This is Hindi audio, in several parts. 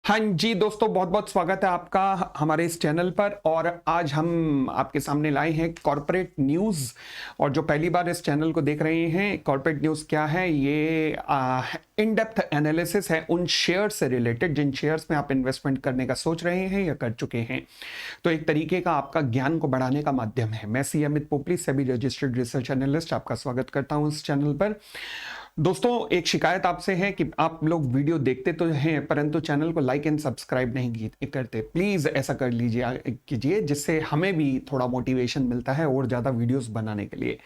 हाँ जी दोस्तों, बहुत बहुत स्वागत है आपका हमारे इस चैनल पर। और आज हम आपके सामने लाए हैं कॉर्पोरेट न्यूज़। और जो पहली बार इस चैनल को देख रहे हैं, कॉर्पोरेट न्यूज़ क्या है, ये इन डेप्थ एनालिसिस है उन शेयर से रिलेटेड जिन शेयर्स में आप इन्वेस्टमेंट करने का सोच रहे हैं या कर चुके हैं। तो एक तरीके का आपका ज्ञान को बढ़ाने का माध्यम है। मैं C Amit Popli, SEBI registered research analyst, आपका स्वागत करता हूँ इस चैनल पर। दोस्तों, एक शिकायत आपसे है कि आप लोग वीडियो देखते तो हैं परंतु चैनल को लाइक एंड सब्सक्राइब नहीं करते। प्लीज ऐसा कर कीजिए, जिससे हमें भी थोड़ा मोटिवेशन मिलता है और ज्यादा वीडियोस बनाने के लिए।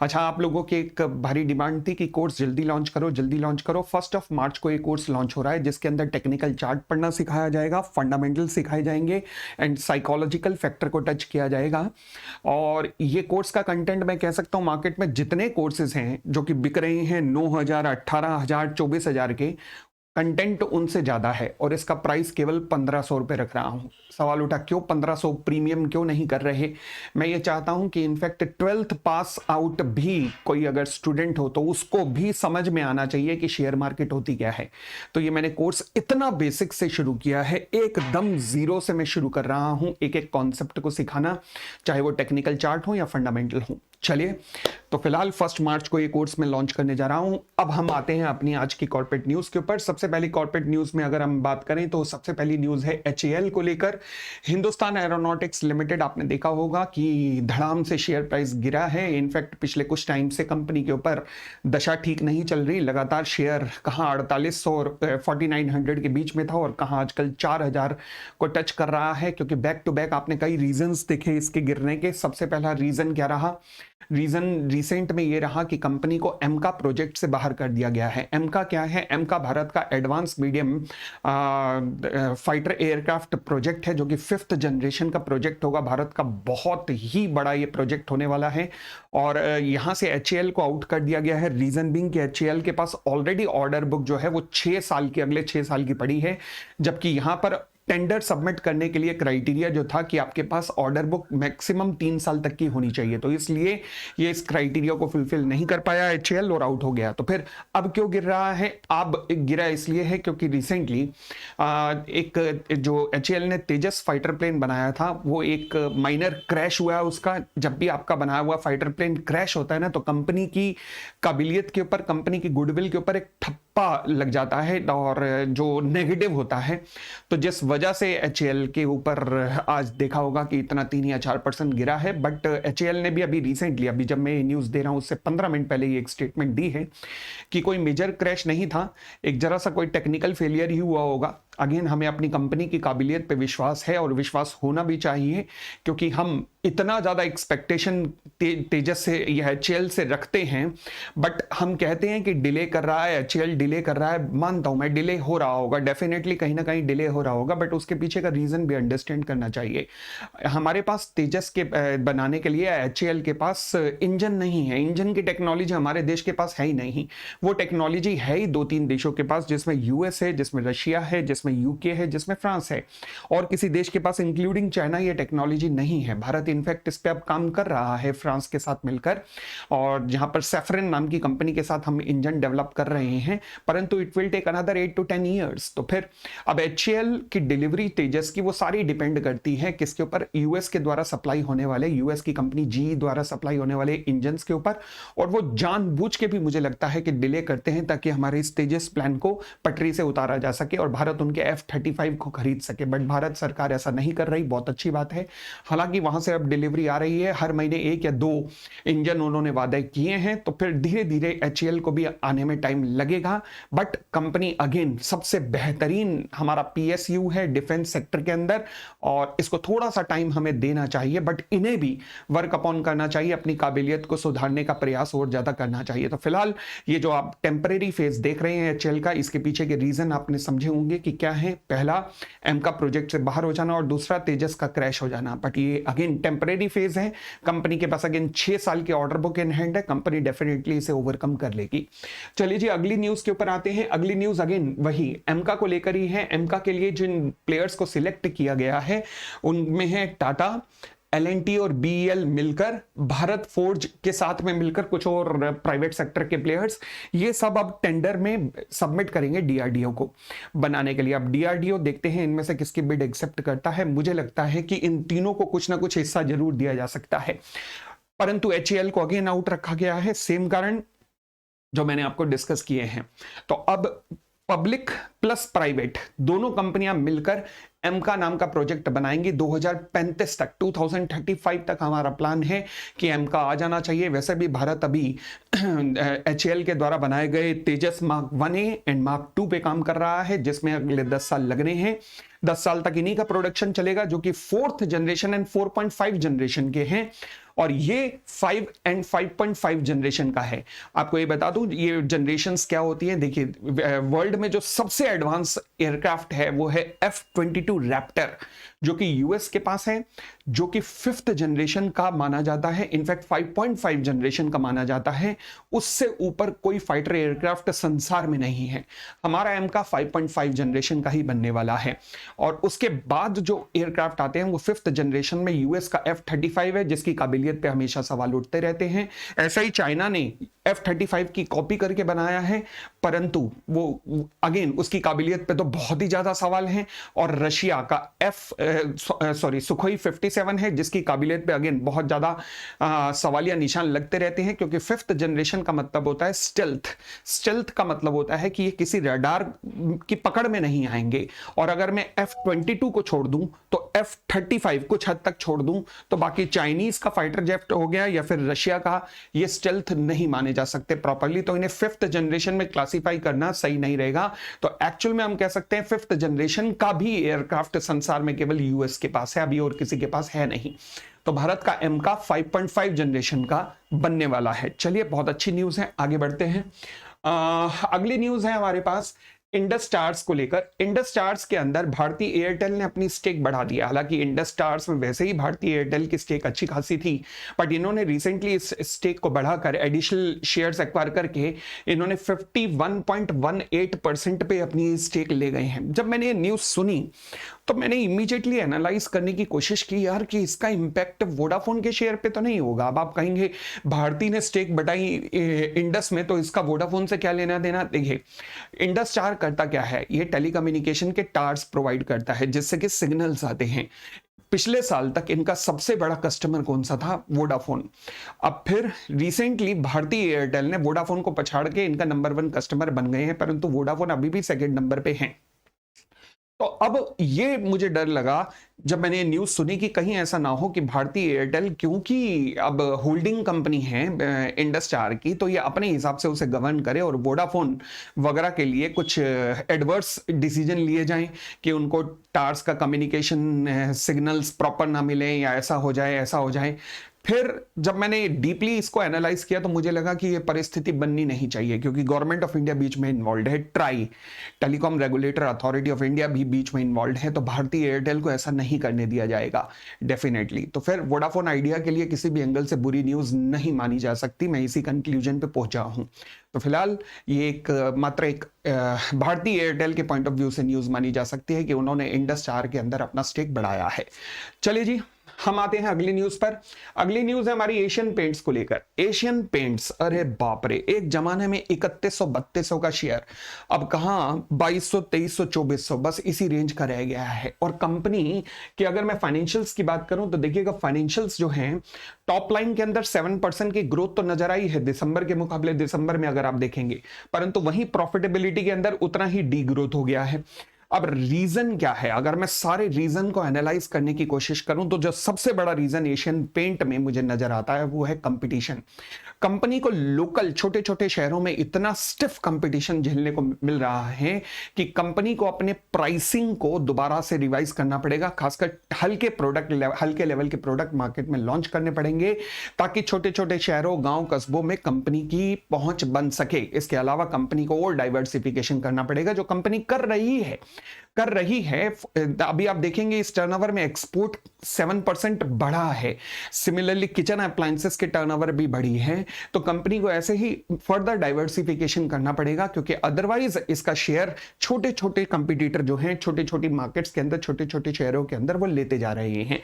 अच्छा, आप लोगों की एक भारी डिमांड थी कि कोर्स जल्दी लॉन्च करो, जल्दी लॉन्च करो। 1 मार्च को ये कोर्स लॉन्च हो रहा है, जिसके अंदर टेक्निकल चार्ट पढ़ना सिखाया जाएगा, फंडामेंटल सिखाए जाएंगे एंड साइकोलॉजिकल फैक्टर को टच किया जाएगा। और ये कोर्स का कंटेंट मैं कह सकता हूं, मार्केट में जितने कोर्सेज हैं जो कि बिक रहे हैं 9,000, 18,000, 24,000 के, कंटेंट उनसे ज्यादा है और इसका प्राइस केवल 1,500 रुपए रख रहा हूं। सवाल उठा, क्यों 1,500 प्रीमियम क्यों नहीं कर रहे? मैं ये चाहता हूं कि इनफैक्ट 12th पास आउट भी कोई अगर स्टूडेंट हो तो उसको भी समझ में आना चाहिए कि शेयर मार्केट होती क्या है। तो ये मैंने कोर्स इतना बेसिक से शुरू किया है, एकदम जीरो से मैं शुरू कर रहा हूं एक एक कॉन्सेप्ट को सिखाना, चाहे वो टेक्निकल चार्ट हो या फंडामेंटल हो। चलिए, तो फिलहाल 1 मार्च को ये कोर्स मैं लॉन्च करने जा रहा हूं। अब हम आते हैं अपनी आज की कॉर्पोरेट न्यूज के ऊपर। सबसे पहली कॉर्पोरेट न्यूज में अगर हम बात करें तो सबसे पहली न्यूज है HAL को लेकर। हिंदुस्तान एरोनॉटिक्स लिमिटेड, आपने देखा होगा कि धड़ाम से शेयर प्राइस गिरा है। इनफैक्ट पिछले कुछ टाइम से कंपनी के ऊपर दशा ठीक नहीं चल रही। लगातार शेयर कहां 4800 और 4900 के बीच में था और कहां आजकल 4000 को टच कर रहा है, क्योंकि बैक टू बैक आपने कई रीजंस देखे इसके गिरने के। सबसे पहला रीजन क्या रहा? रीजन रिसेंट में ये रहा कि कंपनी को एमका प्रोजेक्ट से बाहर कर दिया गया है। एमका क्या है? एमका भारत का advance medium fighter aircraft project है, जो कि 5th जनरेशन का प्रोजेक्ट होगा। भारत का बहुत ही बड़ा ये प्रोजेक्ट होने वाला है और यहां से HAL को आउट कर दिया गया है। रीजन बीइंग कि HAL के पास ऑलरेडी ऑर्डर बुक जो है वो 6 साल की, अगले 6 साल की पड़ी है, जबकि यहां पर टेंडर सबमिट करने के लिए क्राइटेरिया जो था कि आपके पास ऑर्डर बुक मैक्सिमम 3 साल तक की होनी चाहिए। तो इसलिए ये इस क्राइटेरिया को फुलफिल नहीं कर पाया HAL और आउट हो गया। तो फिर अब क्यों गिर रहा है? अब गिरा इसलिए है क्योंकि रिसेंटली एक जो HAL ने तेजस फाइटर प्लेन बनाया था, वो एक माइनर क्रैश हुआ है उसका। जब भी आपका बनाया हुआ फाइटर प्लेन क्रैश होता है ना, तो कंपनी की काबिलियत के ऊपर, कंपनी की गुडविल के ऊपर एक ठप्पा लग जाता है और जो नेगेटिव होता है। तो जिस वजह से HAL के ऊपर आज देखा होगा कि इतना 3 या 4% गिरा है। बट HAL ने भी अभी रिसेंटली, अभी जब मैं ये न्यूज़ दे रहा हूँ उससे 15 मिनट पहले ये एक स्टेटमेंट दी है कि कोई मेजर क्रैश नहीं था, एक जरा सा कोई टेक्निकल फेलियर ही हुआ होगा। अगेन, हमें अपनी कंपनी की काबिलियत पे विश्वास है और विश्वास होना भी चाहिए, क्योंकि हम इतना ज़्यादा एक्सपेक्टेशन तेजस से या HAL से रखते हैं। बट हम कहते हैं कि डिले कर रहा है, HAL डिले कर रहा है। मानता हूं मैं, डिले हो रहा होगा, डेफिनेटली कहीं ना कहीं डिले हो रहा होगा, बट उसके पीछे का रीजन भी अंडरस्टैंड करना चाहिए। हमारे पास तेजस के बनाने के लिए HAL के पास इंजन नहीं है। इंजन की टेक्नोलॉजी हमारे देश के पास है ही नहीं। वो टेक्नोलॉजी है ही 2-3 देशों के पास, जिसमें US है, जिसमें रशिया है, जिसमें UK है, जिसमें फ्रांस है, और किसी देश के पास इंक्लूडिंग चाइना ये टेक्नोलॉजी नहीं है। भारत इनफैक्ट इस पे अब काम कर रहा है फ्रांस के साथ मिलकर, और जहां पर सैफरन नाम की कंपनी के साथ हम इंजन डेवलप कर रहे हैं, परंतु it will take another 8 to 10 years. तो फिर अब HAL की डिलीवरी तेजस की वो सारी डिपेंड करती है किसके ऊपर? US के द्वारा सप्लाई होने वाले, US की कंपनी GE द्वारा सप्लाई होने वाले इंजन के ऊपर। और वो जानबूझ के भी मुझे लगता है कि डिले करते हैं ताकि हमारे इस तेजस प्लान को पटरी से उतारा जा सके और भारत उनके F-35 को खरीद सके। बट भारत सरकार ऐसा नहीं कर रही, बहुत अच्छी बात है। हालांकि वहां से अब डिलीवरी आ रही है, हर महीने 1 या 2 इंजन उन्होंने वादे किए हैं। तो फिर धीरे धीरे HAL को भी आने में टाइम लगेगा। बट कंपनी अगेन सबसे बेहतरीन हमारा PSU है डिफेंस सेक्टर के अंदर, और इसको थोड़ा सा टाइम हमें देना चाहिए, बट इन्हें भी वर्क अपॉन करना चाहिए, अपनी काबिलियत को सुधारने का प्रयास और ज्यादा करना चाहिए। तो फिलहाल ये जो आप टेम्परेरी फेज देख रहे हैं HAL का, इसके पीछे के रीजन आपने समझे होंगे कि क्या है। पहला, एमका प्रोजेक्ट से बाहर हो जाना, और दूसरा तेजस का क्रैश हो जाना। बट ये अगेन टेम्परेरी फेज है। कंपनी के पास अगेन 6 साल की ऑर्डर बुक इन हैंड है, कंपनी डेफिनेटली इसे ओवरकम कर लेगी। चलिए जी, अगली न्यूज के ऊपर आते हैं। अगली न्यूज अगेन वही एमका को लेकर ही है। एमका के लिए जिन प्लेयर्स को सिलेक्ट किया गया है उनमें है टाटा, L&T और BEL मिलकर, भारत फोर्ज के साथ में मिलकर कुछ और प्राइवेट सेक्टर के प्लेयर्स, ये सब अब टेंडर में सबमिट करेंगे DRDO को बनाने के लिए। अब DRDO देखते हैं इनमें से किसकी बिड एक्सेप्ट करता है। मुझे लगता है कि इन तीनों को कुछ ना कुछ हिस्सा जरूर दिया जा सकता है, परंतु HAL को अगेन आउट रखा गया है, सेम कारण जो मैंने आपको डिस्कस किए हैं। तो अब पब्लिक प्लस प्राइवेट दोनों कंपनियां मिलकर एमका नाम का प्रोजेक्ट बनाएंगी 2035 तक, 2035 तक हमारा प्लान है कि एमका आ जाना चाहिए। वैसे भी भारत अभी HAL के द्वारा बनाए गए तेजस मार्क 1A एंड मार्क 2 पे काम कर रहा है, जिसमें अगले 10 साल लगने हैं। 10 साल तक इन्हीं का प्रोडक्शन चलेगा, जो कि 4th जनरेशन एंड 4.5 जनरेशन के हैं, और ये 5 एंड 5.5 जनरेशन का है। आपको ये बता दूं ये जनरेशंस क्या होती हैं। देखिए, वर्ल्ड में जो सबसे एडवांस एयरक्राफ्ट है वो है F-22 रैप्टर, जो कि यूएस के पास है, जो कि 5th जनरेशन का माना जाता है, इनफैक्ट 5.5 जनरेशन का माना जाता है। उससे ऊपर कोई फाइटर एयरक्राफ्ट संसार में नहीं है। हमारा एम का 5.5 जनरेशन का ही बनने वाला है, और उसके बाद जो एयरक्राफ्ट आते हैं वो 5th जनरेशन में यूएस का F-35 है, जिसकी काबिलियत पे हमेशा सवाल उठते रहते हैं। ऐसा ही चाइना ने F-35 की कॉपी करके बनाया है, परंतु वो अगेन उसकी काबिलियत पे तो बहुत ही ज्यादा सवाल हैं। और रशिया का सुखोई 57 है, जिसकी काबिलियत पे अगेन बहुत ज्यादा सवालिया निशान लगते रहते हैं, क्योंकि 5th जनरेशन का मतलब होता है स्टेल्थ। स्टेल्थ का मतलब होता है कि ये किसी रडार की पकड़ में नहीं आएंगे। और अगर मैं F-22 को छोड़ दूं तो F-35 कुछ हद तक छोड़ दूं तो बाकी चाइनीज का फाइटर जेट हो गया या फिर रशिया का, ये स्टेल्थ नहीं माने जा सकते प्रॉपर्ली, तो इन्हें 5th जनरेशन में क्लासिफाई करना सही नहीं रहेगा। तो एक्चुअल में हम कह सकते हैं 5th जनरेशन का भी एयरक्राफ्ट संसार में केवल यूएस के पास है, अभी और किसी के पास है नहीं। तो भारत का एम का 5.5 जनरेशन का बनने वाला है। चलिए, बहुत अच्छी न्यूज है, आगे बढ़ते हैं। अगली न्यूज है हमारे पास इंडस टावर्स को लेकर। इंडस टावर्स के अंदर भारतीय एयरटेल ने अपनी स्टेक बढ़ा दिया। हालांकि इंडस टावर्स में वैसे ही भारतीय एयरटेल की स्टेक अच्छी खासी थी, बट इन्होंने रिसेंटली इस स्टेक को बढ़ाकर एडिशनल शेयर्स एक्वायर करके इन्होंने 51.18% पे अपनी स्टेक ले गए हैं। जब मैंने ये न्यूज सुनी तो मैंने इमीडिएटली एनालाइज करने की कोशिश की यार कि इसका इंपैक्ट वोडाफोन के शेयर पे तो नहीं होगा। अब आप कहेंगे भारती ने स्टेक बढ़ाई इंडस में, तो इसका वोडाफोन से क्या लेना देना। देखिए, इंडस टावर करता क्या है, ये टेलीकम्युनिकेशन के टावर्स प्रोवाइड करता है, जिससे कि सिग्नल्स आते हैं। पिछले साल तक इनका सबसे बड़ा कस्टमर कौन सा था? वोडाफोन। अब फिर रिसेंटली भारतीय एयरटेल ने वोडाफोन को पछाड़ के इनका नंबर 1 कस्टमर बन गए हैं, परंतु वोडाफोन अभी भी 2nd नंबर पे हैं। तो अब ये मुझे डर लगा जब मैंने न्यूज सुनी कि कहीं ऐसा ना हो कि भारतीय एयरटेल, क्योंकि अब होल्डिंग कंपनी है इंडस टावर की, तो ये अपने हिसाब से उसे गवर्न करे और वोडाफोन वगैरह के लिए कुछ एडवर्स डिसीजन लिए जाएं कि उनको टावर्स का कम्युनिकेशन सिग्नल्स प्रॉपर ना मिले या ऐसा हो जाए ऐसा हो जाए। फिर जब मैंने डीपली इसको एनालाइज किया तो मुझे लगा कि ये परिस्थिति बननी नहीं चाहिए, क्योंकि गवर्नमेंट ऑफ इंडिया बीच में इन्वॉल्व है, try telecom regulator authority of India भी बीच में इन्वॉल्व है, तो भारतीय एयरटेल को ऐसा नहीं करने दिया जाएगा डेफिनेटली। तो फिर वोडाफोन आइडिया के लिए किसी भी एंगल से बुरी न्यूज नहीं मानी जा सकती, मैं इसी कंक्लूजन पे पहुंचा हूं। तो फिलहाल ये मात्र एक भारतीय एयरटेल के पॉइंट ऑफ व्यू से न्यूज मानी जा सकती है कि उन्होंने इंडस टावर के अंदर अपना स्टेक बढ़ाया है। चलिए जी, हम आते हैं अगली न्यूज पर। अगली न्यूज है हमारी एशियन पेंट्स को लेकर। एशियन पेंट्स, अरे बाप रे, एक जमाने में 3100-3200 का शेयर, अब कहां 2200, 2300, 2400, बस इसी रेंज का रह गया है। और कंपनी की अगर मैं फाइनेंशियल्स की बात करूं तो देखिएगा, फाइनेंशियल्स जो हैं, टॉप लाइन के अंदर 7% की ग्रोथ तो नजर आई है दिसंबर के मुकाबले, दिसंबर में अगर आप देखेंगे, परंतु वहीं प्रॉफिटेबिलिटी के अंदर उतना ही डी ग्रोथ हो गया है। अब रीजन क्या है? अगर मैं सारे रीजन को एनालाइज करने की कोशिश करूं तो जो सबसे बड़ा रीजन एशियन पेंट में मुझे नजर आता है वो है कंपटीशन। कंपनी को लोकल छोटे छोटे शहरों में इतना स्टिफ कंपटीशन झेलने को मिल रहा है कि कंपनी को अपने प्राइसिंग को दोबारा से रिवाइज करना पड़ेगा, खासकर हल्के लेवल के प्रोडक्ट मार्केट में लॉन्च करने पड़ेंगे, ताकि छोटे छोटे शहरों, गांव, कस्बों में कंपनी की पहुंच बन सके। इसके अलावा कंपनी को और डाइवर्सिफिकेशन करना पड़ेगा, जो कंपनी कर रही है। कर रही है। अभी आप देखेंगे इस टर्नओवर में एक्सपोर्ट 7% बढ़ा है। सिमिलरली किचन अप्लायंसेस के टर्नओवर भी बढ़ी है। तो कंपनी को ऐसे ही फर्दर डाइवर्सिफिकेशन करना पड़ेगा, क्योंकि अदरवाइज इसका शेयर छोटे छोटे कंपटीटर जो हैं, छोटे छोटे मार्केट्स के अंदर, छोटे छोटे शेयरों के अंदर वो लेते जा रहे हैं।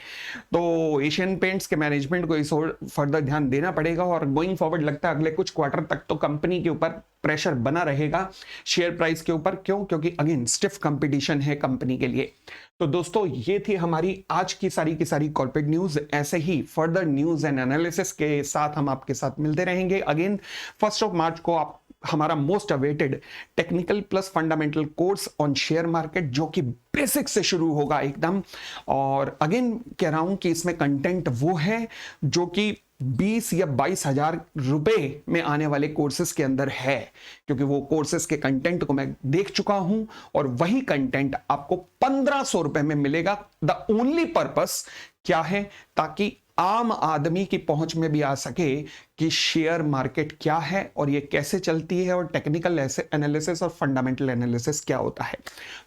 तो एशियन पेंट्स के मैनेजमेंट को इस ओर फर्दर ध्यान देना पड़ेगा, और गोइंग फॉरवर्ड लगता है अगले कुछ क्वार्टर तक तो कंपनी के ऊपर प्रेशर बना रहेगा शेयर प्राइस के ऊपर। क्यों? क्योंकि अगेन स्टिफ कंपटीशन है कंपनी के लिए। तो दोस्तों, ये थी हमारी आज की सारी कॉर्पोरेट न्यूज। ऐसे ही फर्दर न्यूज एंड एनालिसिस के साथ हम आपके साथ मिलते रहेंगे। अगेन 1 मार्च को आप हमारा most awaited technical plus fundamental course on share market, जो कि बेसिक से शुरू होगा एकदम। और अगेन कह रहा हूं कि इसमें कंटेंट वो है जो कि 20 या 22 हजार रुपए में आने वाले कोर्सेज के अंदर है, क्योंकि वो कोर्सेज के कंटेंट को मैं देख चुका हूं, और वही कंटेंट आपको 1500 रुपए में मिलेगा। द ओनली पर्पस क्या है? ताकि आम आदमी की पहुंच में भी आ सके कि शेयर मार्केट क्या है और ये कैसे चलती है, और टेक्निकल एनालिसिस और फंडामेंटल एनालिसिस क्या होता है।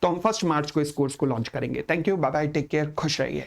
तो हम 1 मार्च को इस कोर्स को लॉन्च करेंगे। Thank you, bye bye, take care, खुश रहिए।